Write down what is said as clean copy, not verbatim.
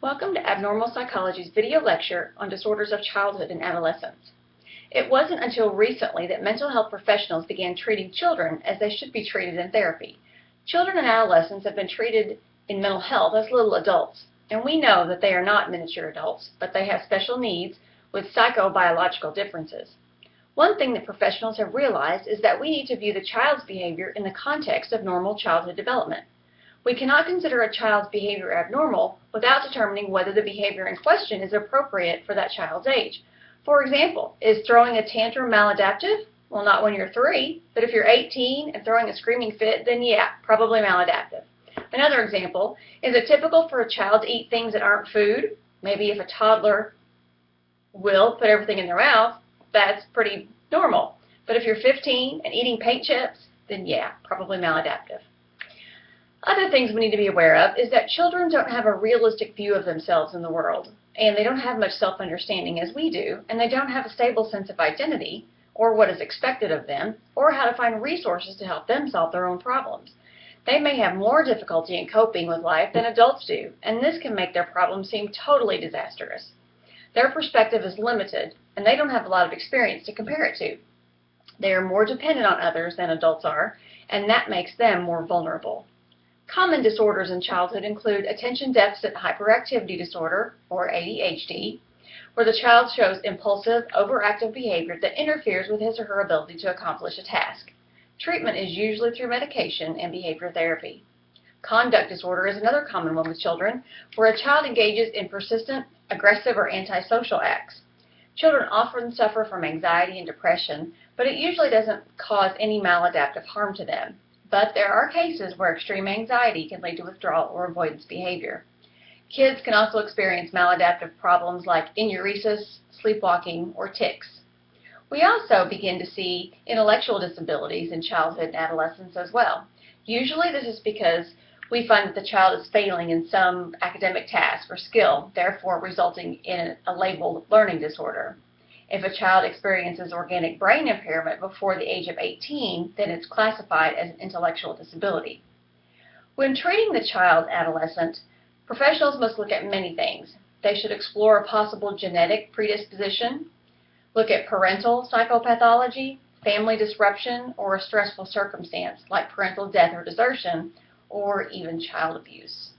Welcome to Abnormal Psychology's video lecture on disorders of childhood and adolescence. It wasn't until recently that mental health professionals began treating children as they should be treated in therapy. Children and adolescents have been treated in mental health as little adults, and we know that they are not miniature adults, but they have special needs with psychobiological differences. One thing that professionals have realized is that we need to view the child's behavior in the context of normal childhood development. We cannot consider a child's behavior abnormal without determining whether the behavior in question is appropriate for that child's age. For example, is throwing a tantrum maladaptive? Well, not when you're 3, but if you're 18 and throwing a screaming fit, then yeah, probably maladaptive. Another example, is it typical for a child to eat things that aren't food? Maybe if a toddler will put everything in their mouth, that's pretty normal. But if you're 15 and eating paint chips, then yeah, probably maladaptive. Other things we need to be aware of is that children don't have a realistic view of themselves in the world, and they don't have much self-understanding as we do, and they don't have a stable sense of identity, or what is expected of them, or how to find resources to help them solve their own problems. They may have more difficulty in coping with life than adults do, and this can make their problems seem totally disastrous. Their perspective is limited, and they don't have a lot of experience to compare it to. They are more dependent on others than adults are, and that makes them more vulnerable. Common disorders in childhood include attention deficit hyperactivity disorder, or ADHD, where the child shows impulsive, overactive behavior that interferes with his or her ability to accomplish a task. Treatment is usually through medication and behavior therapy. Conduct disorder is another common one with children, where a child engages in persistent, aggressive, or antisocial acts. Children often suffer from anxiety and depression, but it usually doesn't cause any maladaptive harm to them. But there are cases where extreme anxiety can lead to withdrawal or avoidance behavior. Kids can also experience maladaptive problems like enuresis, sleepwalking, or tics. We also begin to see intellectual disabilities in childhood and adolescence as well. Usually this is because we find that the child is failing in some academic task or skill, therefore resulting in a labeled learning disorder. If a child experiences organic brain impairment before the age of 18, then it's classified as an intellectual disability. When treating the child/adolescent, professionals must look at many things. They should explore a possible genetic predisposition, look at parental psychopathology, family disruption, or a stressful circumstance like parental death or desertion, or even child abuse.